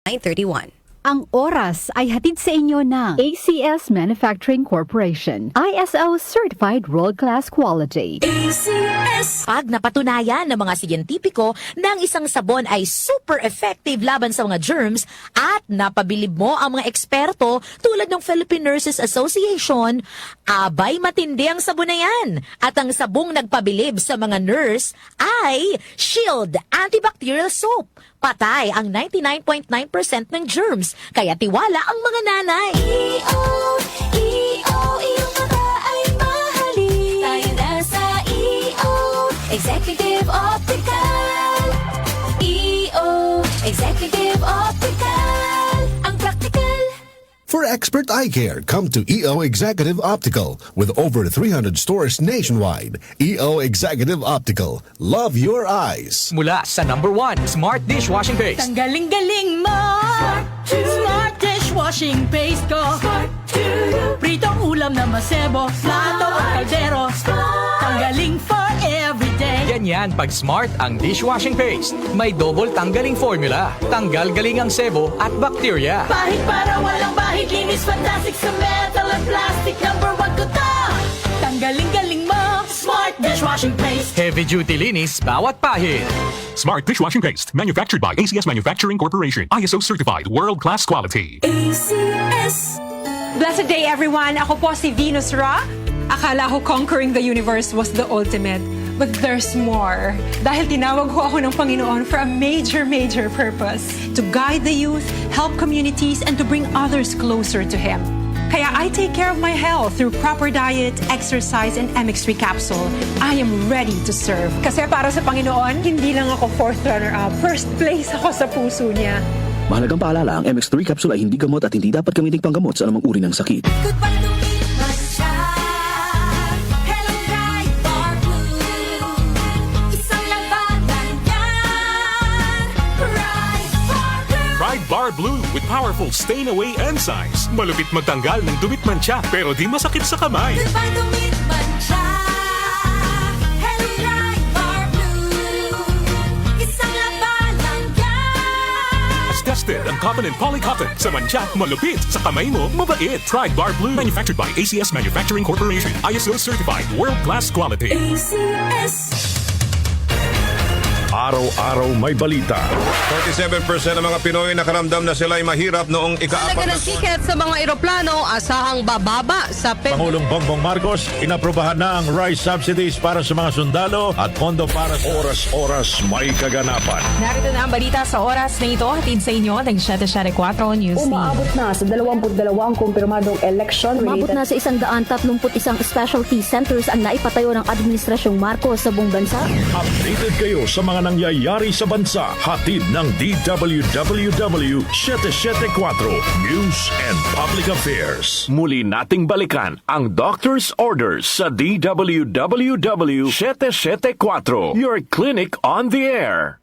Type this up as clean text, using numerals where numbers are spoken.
9:31. Ang oras ay hatid sa inyo ng ACS Manufacturing Corporation. ISO Certified World-Class Quality. Pag napatunayan ng mga siyentipiko na ang isang sabon ay super effective laban sa mga germs at napabilib mo ang mga eksperto tulad ng Philippine Nurses Association, abay matindi ang sabon na yan. At ang sabong nagpabilib sa mga nurse ay Shield Antibacterial Soap. Patay ang 99.9% ng germs, kaya tiwala ang mga nanay. iyong mata ay mahalin. Tayo na sa Executive Optical. Executive Optical. Ang practical. For expert eye care, come to EO Executive Optical. With over 300 stores nationwide, EO Executive Optical. Love your eyes. Mula sa #1 Smart Dishwashing Paste. Ang galing-galing mo! Smart dishwashing paste ko. Pritong ulam na masebo, plato o kaldero. Tanggaling for everyday. Ganyan pag Smart ang dishwashing paste. May double tanggaling formula. Tanggal galing ang sebo at bakterya. Bahid para walang bahid, linis fantastic sa metal at plastic. #1 ko to! Tanggaling-galing mo! Smart dishwashing paste. Heavy duty linis bawat pahid. Smart dishwashing paste, manufactured by ACS Manufacturing Corporation. ISO certified, world-class quality. ACS. Blessed day, everyone. Ako po si Venus Ra. Akala ko conquering the universe was the ultimate. But there's more. Dahil tinawag ko ako ng Panginoon for a major, major purpose. To guide the youth, help communities, and to bring others closer to Him. Kaya I take care of my health through proper diet, exercise, and MX3 capsule. I am ready to serve. Kasi para sa Panginoon, hindi lang ako fourth runner-up. First place ako sa puso niya. Mahalagang paalala, ang MX3 capsule ay hindi gamot at hindi dapat gamiting panggamot sa anumang uri ng sakit. Goodbye to Mancha. Hello, Bright Bar Blue. Isang labanan yan. Bright Bar Blue. Pride Bar Blue with powerful stain-away enzymes. Malupit magtanggal ng dumit mancha pero di masakit sa kamay. Goodbye to Mancha. Hello, Bright Bar Blue. Isang labanan yan. As tested ang cotton and polycotton. Sa mancha, malupit. Sa kamay mo, mabait. Pride Bar Blue. Manufactured by ACS Manufacturing Corporation. ISO certified, world-class quality. ACS. Araw-araw may balita. 47% ng mga Pinoy nakaramdam na sila'y mahirap noong ika-4 Talaga ng tiket sa mga eroplano, asahang bababa sa Pangulong Bongbong Marcos, inaprubahan na ang rice subsidies para sa mga sundalo at pondo para sa oras-oras may kaganapan. Narito na ang balita sa oras na ito. Hatid sa inyo ng 774 News Team. Umaabot na sa 22 ang kumpirmadong election. Umabot na sa 131 specialty centers ang naipatayo ng Administrasyong Marcos sa buong bansa. Updated kayo sa mga nangyayari sa bansa. Hatid ng DWWW 774 News and Public Affairs. Muli nating balikan ang Doctor's Orders sa DWWW 774, your clinic on the air.